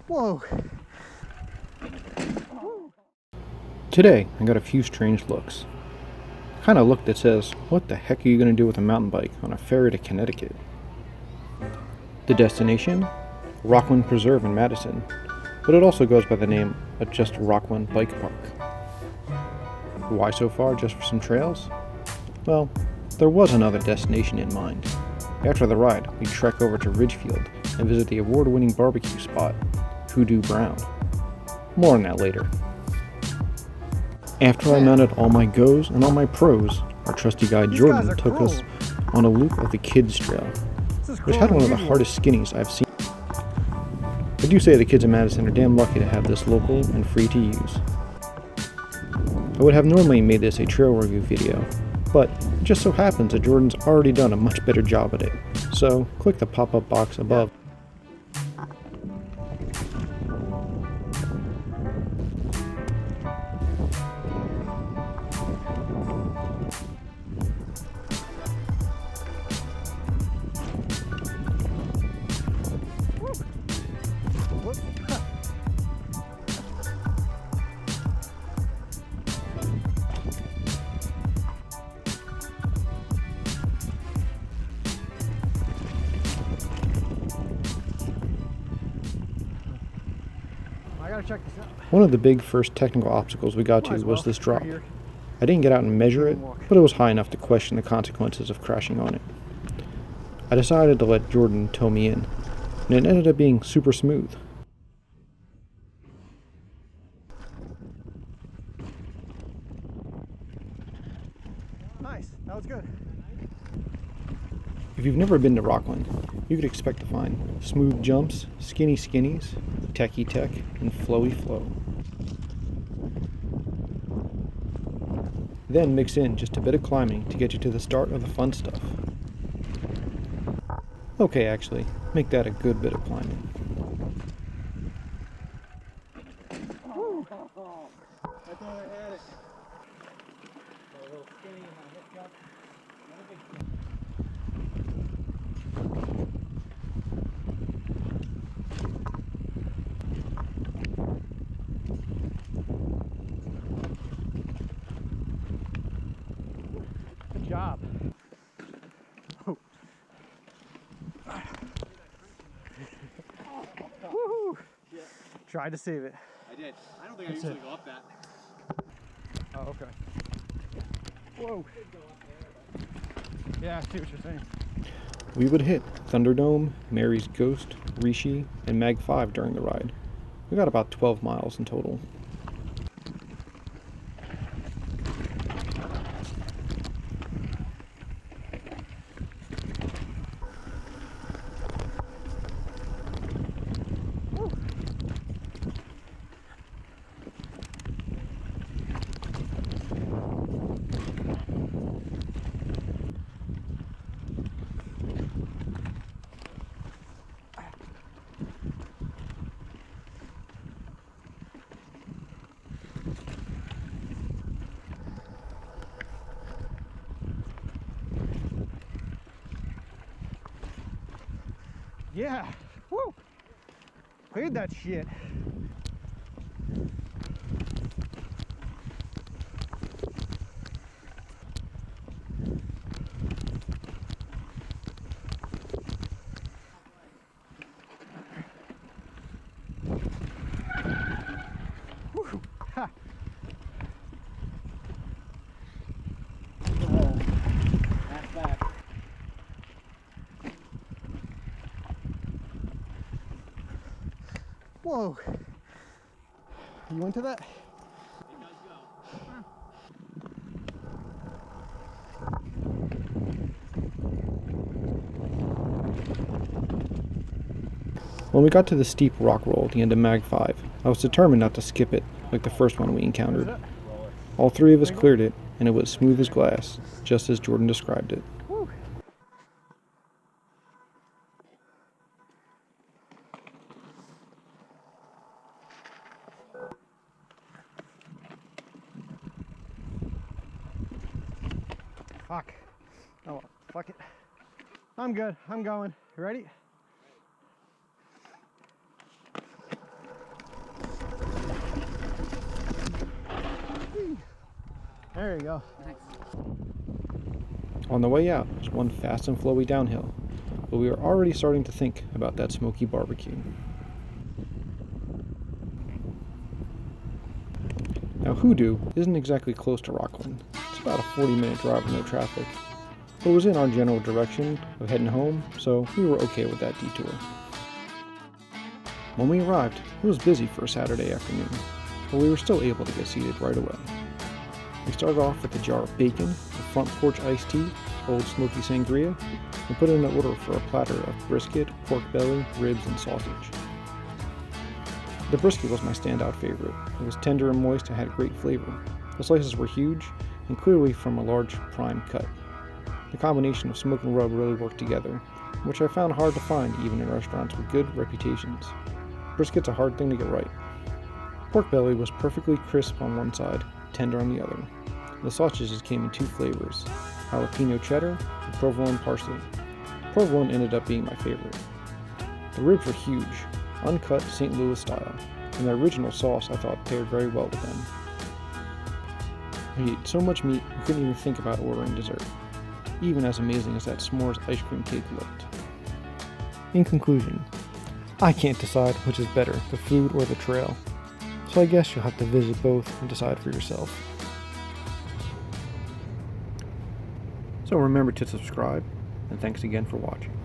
Whoa. Today, I got a few strange looks. Kind of look that says, what the heck are you going to do with a mountain bike on a ferry to Connecticut? The destination? Rockland Preserve in Madison, but it also goes by the name of just Rockland Bike Park. Why so far, just for some trails? Well, there was another destination in mind. After the ride, we'd trek over to Ridgefield and visit the award-winning barbecue spot, Hoodoo Brown. More on that later. After I mounted all my goes and all my pros, our trusty guide Jordan took us on a loop of the Kids Trail, which had one of the hardest skinnies I've seen. I do say the kids in Madison are damn lucky to have this local and free to use. I would have normally made this a trail review video, but it just so happens that Jordan's already done a much better job at it, so click the pop-up box above. Check this out. One of the big first technical obstacles we got to was this drop. I didn't get out and measure it, but it was high enough to question the consequences of crashing on it. I decided to let Jordan tow me in, and it ended up being super smooth. Nice, that was good. If you've never been to Rockland, you could expect to find smooth jumps, skinny skinnies, techie tech, and flowy flow. Then mix in just a bit of climbing to get you to the start of the fun stuff. Okay, actually, make that a good bit of climbing. Woo. I thought I had it. A little skinny in my hip cup. Not a big thing. Good job. Oh. Woohoo! Yeah. Tried to save it. I did. I don't think I usually go up that. Oh, okay. Whoa. Yeah, I see what you're saying. We would hit Thunderdome, Mary's Ghost, Rishi, and Mag 5 during the ride. We got about 12 miles in total. Yeah. Woo. Cleared that shit. Woo. Ha. That's back. Whoa. You into that? It does go. When we got to the steep rock roll at the end of Mag 5, I was determined not to skip it like the first one we encountered. All three of us cleared it, and it was smooth as glass, just as Jordan described it. Woo. Fuck. Oh, well, fuck it. I'm good. I'm going. You ready? There you go. On the way out was one fast and flowy downhill, but we were already starting to think about that smoky barbecue. Now Hoodoo isn't exactly close to Rockland. It's about a 40-minute drive with no traffic. But it was in our general direction of heading home, so we were okay with that detour. When we arrived, it was busy for a Saturday afternoon, but we were still able to get seated right away. We started off with a jar of bacon, a front porch iced tea, Old Smoky Sangria, and put in an order for a platter of brisket, pork belly, ribs, and sausage. The brisket was my standout favorite. It was tender and moist and had great flavor. The slices were huge and clearly from a large prime cut. The combination of smoke and rub really worked together, which I found hard to find even in restaurants with good reputations. Brisket's a hard thing to get right. Pork belly was perfectly crisp on one side, tender on the other. The sausages came in two flavors, jalapeno cheddar and provolone parsley. Provolone ended up being my favorite. The ribs were huge, uncut St. Louis style, and the original sauce I thought paired very well with them. We ate so much meat we couldn't even think about ordering dessert, even as amazing as that s'mores ice cream cake looked. In conclusion, I can't decide which is better, the food or the trail, so I guess you'll have to visit both and decide for yourself. So remember to subscribe, and thanks again for watching.